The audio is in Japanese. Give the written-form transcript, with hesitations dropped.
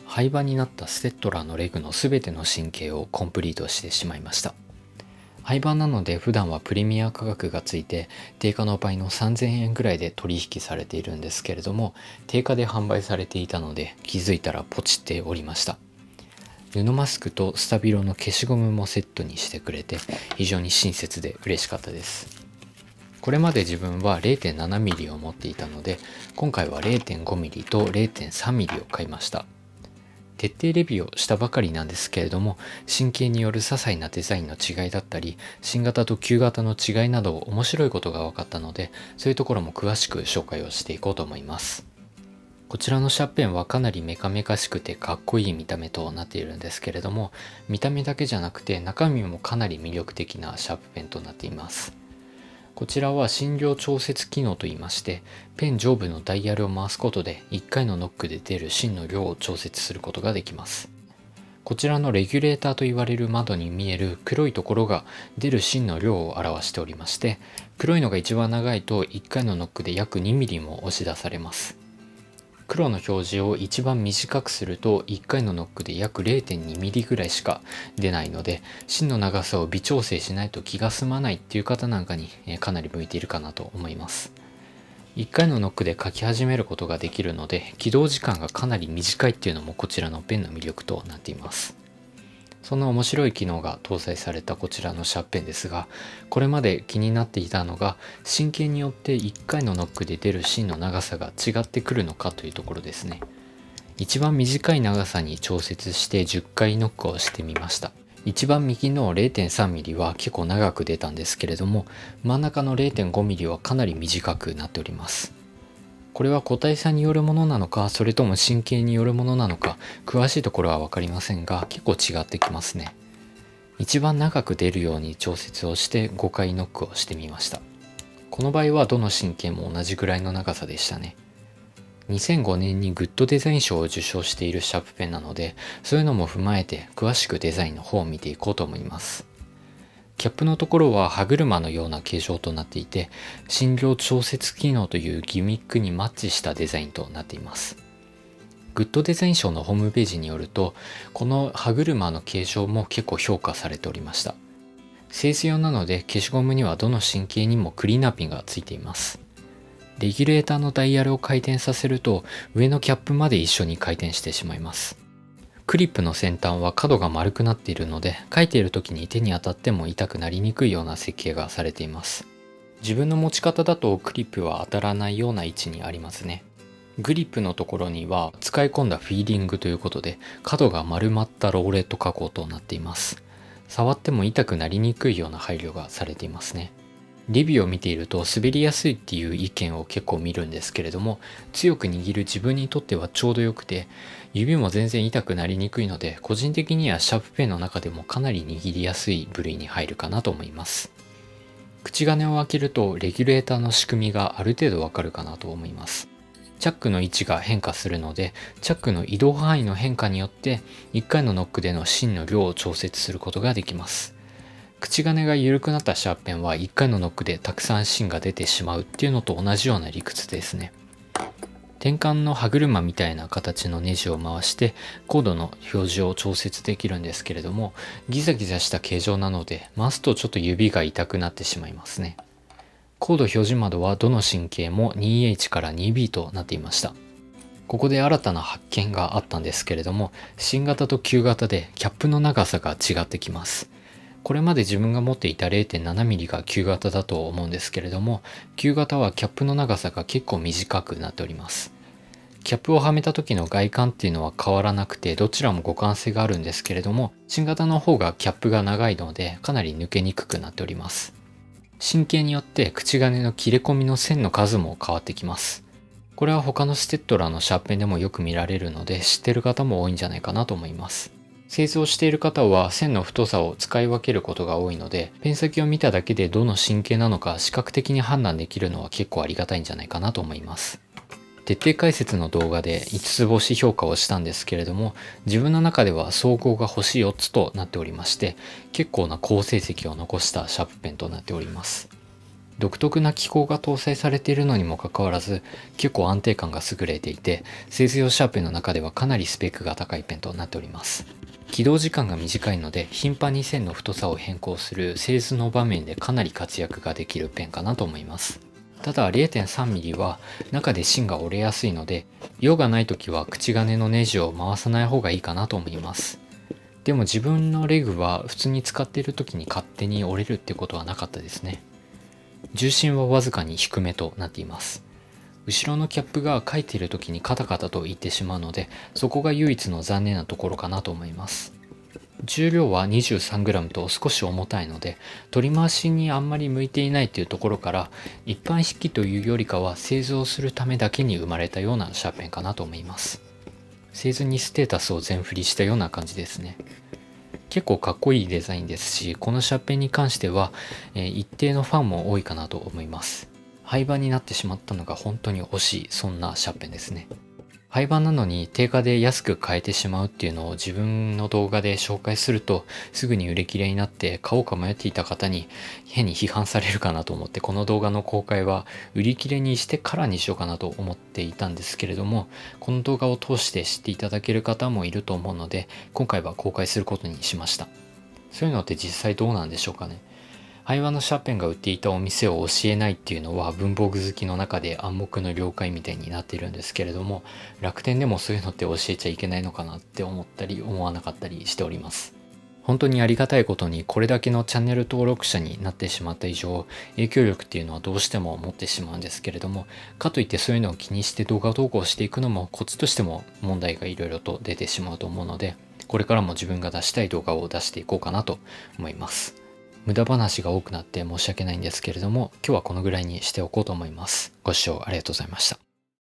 廃盤になったステッドラーのレグのすべての神経をコンプリートしてしまいました。廃盤なので普段はプレミア価格がついて定価の倍の3000円ぐらいで取引されているんですけれども、定価で販売されていたので気づいたらポチっておりました。布マスクとスタビロの消しゴムもセットにしてくれて非常に親切で嬉しかったです。これまで自分は 0.7mm を持っていたので、今回は 0.5mm と 0.3mm を買いました。徹底レビューをしたばかりなんですけれども、神経による些細なデザインの違いだったり、新型と旧型の違いなど面白いことが分かったので、そういうところも詳しく紹介をしていこうと思います。こちらのシャーペンはかなりメカメカしくてかっこいい見た目となっているんですけれども、見た目だけじゃなくて中身もかなり魅力的なシャープペンとなっています。こちらは針量調節機能といいまして、ペン上部のダイヤルを回すことで1回のノックで出る芯の量を調節することができます。こちらのレギュレーターと言われる窓に見える黒いところが出る芯の量を表しておりまして、黒いのが一番長いと1回のノックで約 2mm も押し出されます。黒の表示を一番短くすると1回のノックで約 0.2mm ぐらいしか出ないので、芯の長さを微調整しないと気が済まないっていう方なんかにかなり向いているかなと思います。1回のノックで書き始めることができるので、起動時間がかなり短いっていうのもこちらのペンの魅力となっています。そんな面白い機能が搭載されたこちらのシャーペンですが、これまで気になっていたのが、神経によって1回のノックで出る芯の長さが違ってくるのかというところですね。一番短い長さに調節して10回ノックをしてみました。一番右の 0.3mm は結構長く出たんですけれども、真ん中の 0.5mm はかなり短くなっております。これは個体差によるものなのか、それとも神経によるものなのか、詳しいところは分かりませんが、結構違ってきますね。一番長く出るように調節をして5回ノックをしてみました。この場合はどの神経も同じぐらいの長さでしたね。2005年にグッドデザイン賞を受賞しているシャープペンなので、そういうのも踏まえて詳しくデザインの方を見ていこうと思います。キャップのところは歯車のような形状となっていて、針量調節機能というギミックにマッチしたデザインとなっています。グッドデザイン賞のホームページによると、この歯車の形状も結構評価されておりました。製図用なので消しゴムにはどの神経にもクリーナーピンがついています。レギュレーターのダイヤルを回転させると上のキャップまで一緒に回転してしまいます。クリップの先端は角が丸くなっているので、書いている時に手に当たっても痛くなりにくいような設計がされています。自分の持ち方だとクリップは当たらないような位置にありますね。グリップのところには使い込んだフィーリングということで、角が丸まったローレット加工となっています。触っても痛くなりにくいような配慮がされていますね。レビューを見ていると滑りやすいっていう意見を結構見るんですけれども、強く握る自分にとってはちょうどよくて、指も全然痛くなりにくいので、個人的にはシャープペンの中でもかなり握りやすい部類に入るかなと思います。口金を開けるとレギュレーターの仕組みがある程度わかるかなと思います。チャックの位置が変化するので、チャックの移動範囲の変化によって1回のノックでの芯の量を調節することができます。口金が緩くなったシャーペンは1回のノックでたくさん芯が出てしまうっていうのと同じような理屈ですね。転換の歯車みたいな形のネジを回してコードの表示を調節できるんですけれども、ギザギザした形状なので回すとちょっと指が痛くなってしまいますね。コード表示窓はどの神経も 2H から 2B となっていました。ここで新たな発見があったんですけれども、新型と旧型でキャップの長さが違ってきます。これまで自分が持っていた 0.7mm が旧型だと思うんですけれども、旧型はキャップの長さが結構短くなっております。キャップをはめた時の外観っていうのは変わらなくて、どちらも互換性があるんですけれども、新型の方がキャップが長いのでかなり抜けにくくなっております。神経によって口金の切れ込みの線の数も変わってきます。これは他のステッドラーのシャーペンでもよく見られるので、知ってる方も多いんじゃないかなと思います。製造している方は線の太さを使い分けることが多いので、ペン先を見ただけでどの神経なのか視覚的に判断できるのは結構ありがたいんじゃないかなと思います。徹底解説の動画で5つ星評価をしたんですけれども、自分の中では総合が星4つとなっておりまして、結構な好成績を残したシャープペンとなっております。独特な機構が搭載されているのにもかかわらず結構安定感が優れていて、製図用シャーペンの中ではかなりスペックが高いペンとなっております。起動時間が短いので頻繁に線の太さを変更する製図の場面でかなり活躍ができるペンかなと思います。ただ 0.3mm は中で芯が折れやすいので、用がない時は口金のネジを回さない方がいいかなと思います。でも自分のレグは普通に使っている時に勝手に折れるってことはなかったですね。重心はわずかに低めとなっています。後ろのキャップが書いている時にカタカタと言ってしまうので、そこが唯一の残念なところかなと思います。重量は 23g と少し重たいので、取り回しにあんまり向いていないというところから、一般筆記というよりかは製図をするためだけに生まれたようなシャーペンかなと思います。製図にステータスを全振りしたような感じですね。結構かっこいいデザインですし、このシャーペンに関しては、一定のファンも多いかなと思います。廃盤になってしまったのが本当に惜しい、そんなシャーペンですね。廃盤なのに定価で安く買えてしまうっていうのを自分の動画で紹介すると、すぐに売り切れになって買おうか迷っていた方に変に批判されるかなと思って、この動画の公開は売り切れにしてからにしようかなと思っていたんですけれども、この動画を通して知っていただける方もいると思うので、今回は公開することにしました。そういうのって実際どうなんでしょうかね。廃盤のシャーペンが売っていたお店を教えないっていうのは文房具好きの中で暗黙の了解みたいになっているんですけれども、楽天でもそういうのって教えちゃいけないのかなって思ったり思わなかったりしております。本当にありがたいことにこれだけのチャンネル登録者になってしまった以上、影響力っていうのはどうしても持ってしまうんですけれども、かといってそういうのを気にして動画投稿していくのもコツとしても問題がいろいろと出てしまうと思うので、これからも自分が出したい動画を出していこうかなと思います。無駄話が多くなって申し訳ないんですけれども、今日はこのぐらいにしておこうと思います。ご視聴ありがとうございました。